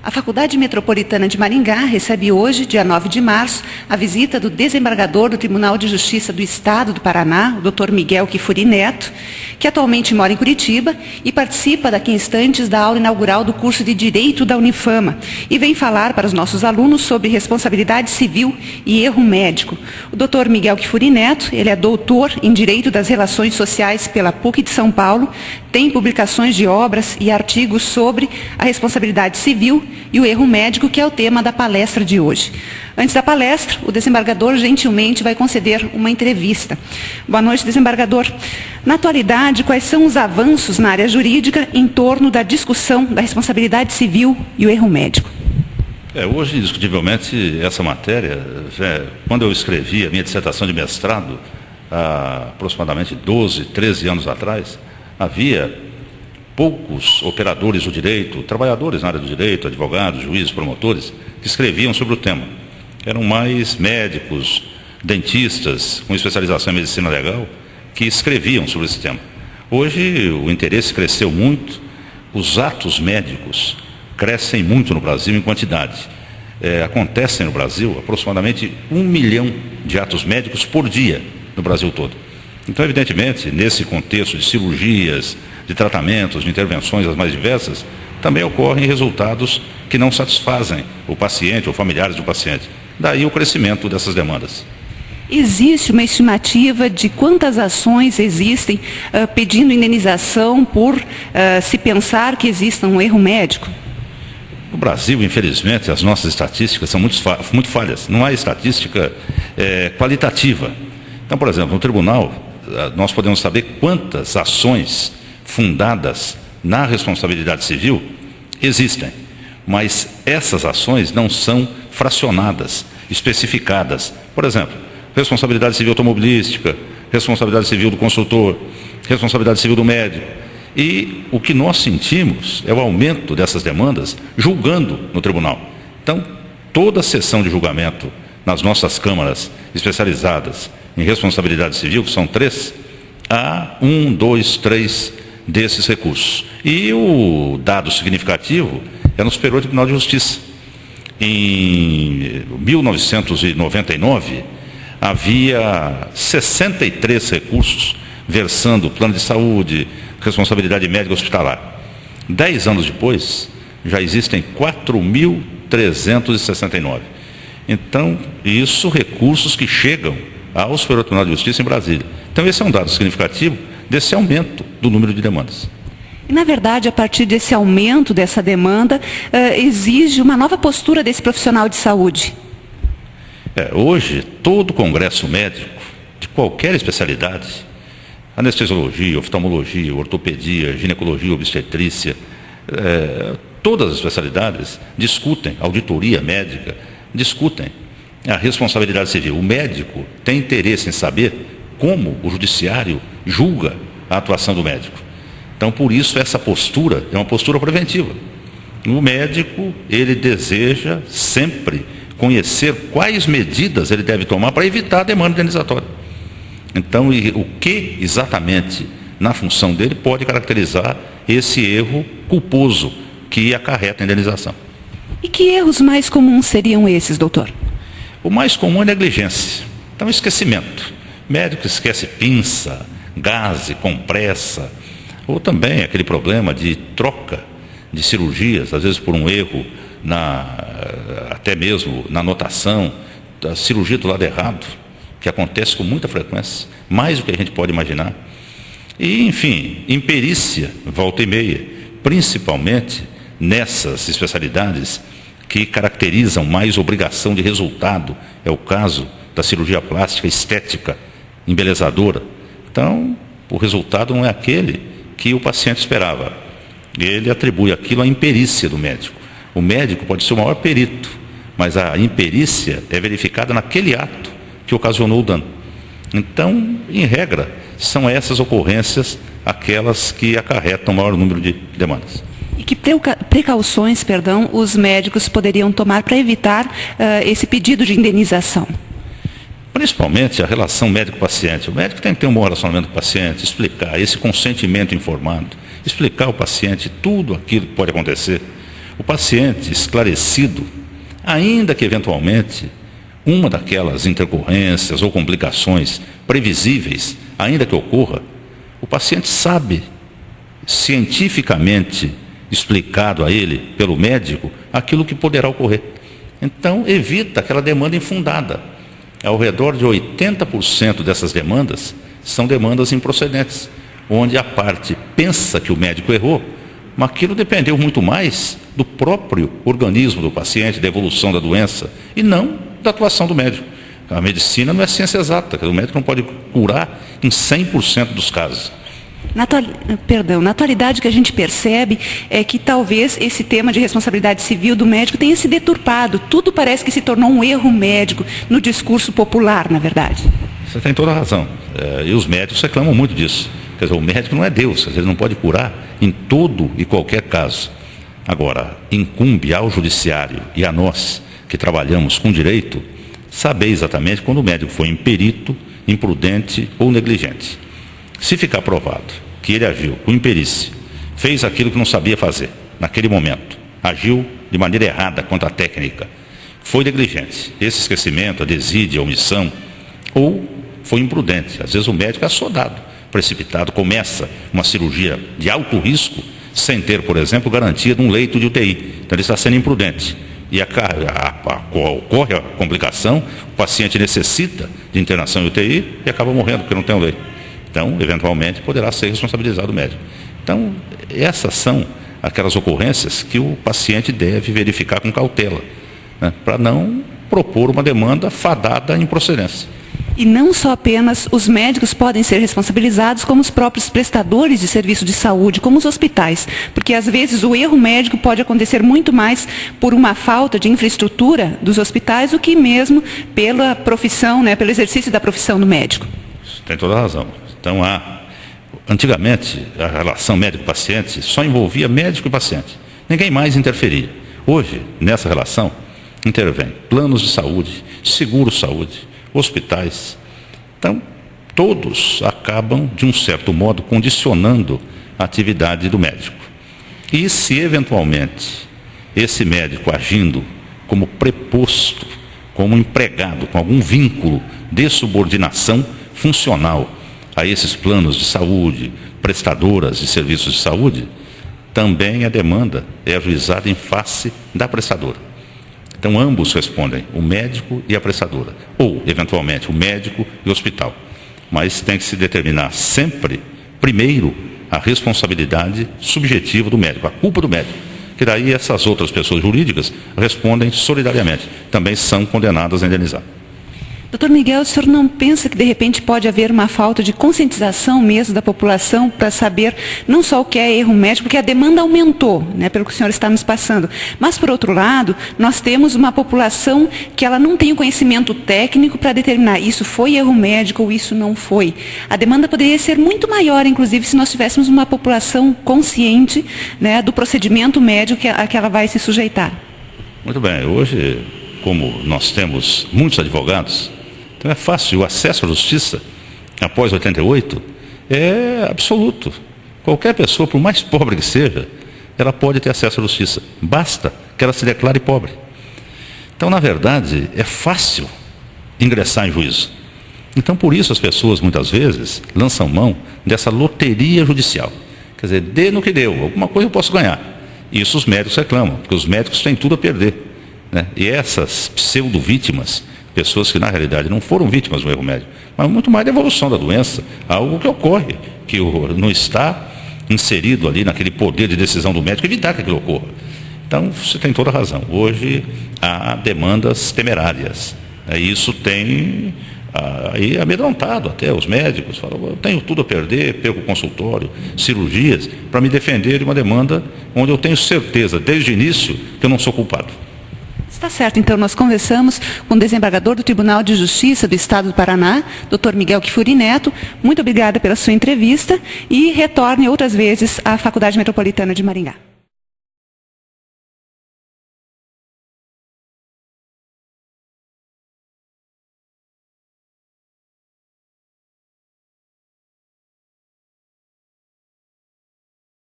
A Faculdade Metropolitana de Maringá recebe hoje, dia 9 de março, a visita do desembargador do Tribunal de Justiça do Estado do Paraná, o Dr. Miguel Kifuri Neto, que atualmente mora em Curitiba e participa daqui a instantes da aula inaugural do curso de Direito da Unifama e vem falar para os nossos alunos sobre responsabilidade civil e erro médico. O Dr. Miguel Kifuri Neto, ele é doutor em Direito das Relações Sociais pela PUC de São Paulo, tem publicações de obras e artigos sobre a responsabilidade civil e o erro médico, que é o tema da palestra de hoje. Antes da palestra, o desembargador gentilmente vai conceder uma entrevista. Boa noite, desembargador. Na atualidade, quais são os avanços na área jurídica em torno da discussão da responsabilidade civil e o erro médico? Hoje, indiscutivelmente, essa matéria, quando eu escrevi a minha dissertação de mestrado, há aproximadamente 12, 13 anos atrás, havia poucos operadores do direito, trabalhadores na área do direito, advogados, juízes, promotores, que escreviam sobre o tema. Eram mais médicos, dentistas, com especialização em medicina legal, que escreviam sobre esse tema. Hoje o interesse cresceu muito, os atos médicos crescem muito no Brasil em quantidade. Acontecem no Brasil aproximadamente 1 milhão de atos médicos por dia no Brasil todo. Então, evidentemente, nesse contexto de cirurgias, de tratamentos, de intervenções as mais diversas, também ocorrem resultados que não satisfazem o paciente ou familiares do paciente. Daí o crescimento dessas demandas. Existe uma estimativa de quantas ações existem pedindo indenização por se pensar que exista um erro médico? No Brasil, infelizmente, as nossas estatísticas são muito falhas. Não há estatística qualitativa. Então, por exemplo, no tribunal, nós podemos saber quantas ações fundadas na responsabilidade civil existem, mas essas ações não são fracionadas, especificadas. Por exemplo, responsabilidade civil automobilística, responsabilidade civil do consultor, responsabilidade civil do médico. E o que nós sentimos é o aumento dessas demandas julgando no tribunal. Então, toda sessão de julgamento nas nossas câmaras especializadas em responsabilidade civil, que são 3, há 1, 2, 3 desses recursos. E o dado significativo é no Superior Tribunal de Justiça. Em 1999, havia 63 recursos versando plano de saúde, responsabilidade médica hospitalar. 10 anos depois, já existem 4.369. Então, isso, recursos que chegam ao Superior Tribunal de Justiça em Brasília. Então, esse é um dado significativo desse aumento do número de demandas. E, na verdade, a partir desse aumento dessa demanda, exige uma nova postura desse profissional de saúde. Hoje, todo congresso médico, de qualquer especialidade, anestesiologia, oftalmologia, ortopedia, ginecologia, obstetrícia, todas as especialidades discutem, auditoria médica, discutem a responsabilidade civil. O médico tem interesse em saber como o judiciário julga a atuação do médico. Então, por isso, essa postura é uma postura preventiva. O médico, ele deseja sempre conhecer quais medidas ele deve tomar para evitar a demanda indenizatória. Então, o que exatamente na função dele pode caracterizar esse erro culposo que acarreta a indenização. E que erros mais comuns seriam esses, doutor? O mais comum é negligência. Então, esquecimento. O médico esquece pinça, gaze, compressa, ou também aquele problema de troca de cirurgias, às vezes por um erro, até mesmo na anotação, da cirurgia do lado errado, que acontece com muita frequência, mais do que a gente pode imaginar. E, enfim, imperícia, volta e meia, principalmente nessas especialidades que caracterizam mais obrigação de resultado. É o caso da cirurgia plástica estética, embelezadora. Então, o resultado não é aquele que o paciente esperava. Ele atribui aquilo à imperícia do médico. O médico pode ser o maior perito, mas a imperícia é verificada naquele ato que ocasionou o dano. Então, em regra, são essas ocorrências aquelas que acarretam o maior número de demandas. E que precauções, os médicos poderiam tomar para evitar esse pedido de indenização? Principalmente a relação médico-paciente. O médico tem que ter um bom relacionamento com o paciente, explicar esse consentimento informado, explicar ao paciente tudo aquilo que pode acontecer. O paciente esclarecido, ainda que eventualmente uma daquelas intercorrências ou complicações previsíveis, ainda que ocorra, o paciente sabe, cientificamente explicado a ele pelo médico, aquilo que poderá ocorrer. Então, evita aquela demanda infundada. Ao redor de 80% dessas demandas são demandas improcedentes, onde a parte pensa que o médico errou, mas aquilo dependeu muito mais do próprio organismo do paciente, da evolução da doença, e não da atuação do médico. A medicina não é ciência exata, o médico não pode curar em 100% dos casos. Na atualidade, o que a gente percebe é que talvez esse tema de responsabilidade civil do médico tenha se deturpado. Tudo parece que se tornou um erro médico no discurso popular, na verdade. Você tem toda a razão. E os médicos reclamam muito disso. Quer dizer, o médico não é Deus, ele não pode curar em todo e qualquer caso. Agora, incumbe ao judiciário e a nós, que trabalhamos com direito, saber exatamente quando o médico foi imperito, imprudente ou negligente. Se ficar provado que ele agiu com imperícia, fez aquilo que não sabia fazer naquele momento, agiu de maneira errada quanto à técnica, foi negligente, esse esquecimento, a desídia, a omissão, ou foi imprudente. Às vezes o médico é assodado, precipitado, começa uma cirurgia de alto risco sem ter, por exemplo, garantia de um leito de UTI. Então ele está sendo imprudente. E ocorre a complicação, o paciente necessita de internação em UTI e acaba morrendo porque não tem um leito. Então, eventualmente, poderá ser responsabilizado o médico. Então, essas são aquelas ocorrências que o paciente deve verificar com cautela, né, para não propor uma demanda fadada em procedência. E não só apenas os médicos podem ser responsabilizados, como os próprios prestadores de serviço de saúde, como os hospitais. Porque, às vezes, o erro médico pode acontecer muito mais por uma falta de infraestrutura dos hospitais do que mesmo pela profissão, né, pelo exercício da profissão do médico. Tem toda a razão. Então, antigamente, a relação médico-paciente só envolvia médico e paciente. Ninguém mais interferia. Hoje, nessa relação, intervém planos de saúde, seguro-saúde, hospitais. Então, todos acabam, de um certo modo, condicionando a atividade do médico. E se, eventualmente, esse médico agindo como preposto, como empregado, com algum vínculo de subordinação funcional a esses planos de saúde, prestadoras de serviços de saúde, também a demanda é ajuizada em face da prestadora. Então, ambos respondem, o médico e a prestadora, ou, eventualmente, o médico e o hospital. Mas tem que se determinar sempre, primeiro, a responsabilidade subjetiva do médico, a culpa do médico, que daí essas outras pessoas jurídicas respondem solidariamente, também são condenadas a indenizar. Doutor Miguel, o senhor não pensa que de repente pode haver uma falta de conscientização mesmo da população para saber não só o que é erro médico, porque a demanda aumentou, né, pelo que o senhor está nos passando, mas por outro lado, nós temos uma população que ela não tem o conhecimento técnico para determinar isso foi erro médico ou isso não foi. A demanda poderia ser muito maior, inclusive, se nós tivéssemos uma população consciente, né, do procedimento médico a que ela vai se sujeitar. Muito bem, hoje, como nós temos muitos advogados, então é fácil, o acesso à justiça, após 88, é absoluto. Qualquer pessoa, por mais pobre que seja, ela pode ter acesso à justiça. Basta que ela se declare pobre. Então, na verdade, é fácil ingressar em juízo. Então, por isso as pessoas, muitas vezes, lançam mão dessa loteria judicial. Quer dizer, dê no que deu, alguma coisa eu posso ganhar. Isso os médicos reclamam, porque os médicos têm tudo a perder, né? E essas pseudo-vítimas, pessoas que na realidade não foram vítimas do erro médico, mas muito mais da evolução da doença, algo que ocorre, que não está inserido ali naquele poder de decisão do médico, evitar que aquilo ocorra. Então, você tem toda a razão. Hoje há demandas temerárias. Isso tem aí amedrontado até os médicos. Falam, eu tenho tudo a perder, perco o consultório, cirurgias, para me defender de uma demanda onde eu tenho certeza, desde o início, que eu não sou culpado. Está certo, então nós conversamos com o desembargador do Tribunal de Justiça do Estado do Paraná, Dr. Miguel Kfouri Neto. Muito obrigada pela sua entrevista e retorne outras vezes à Faculdade Metropolitana de Maringá.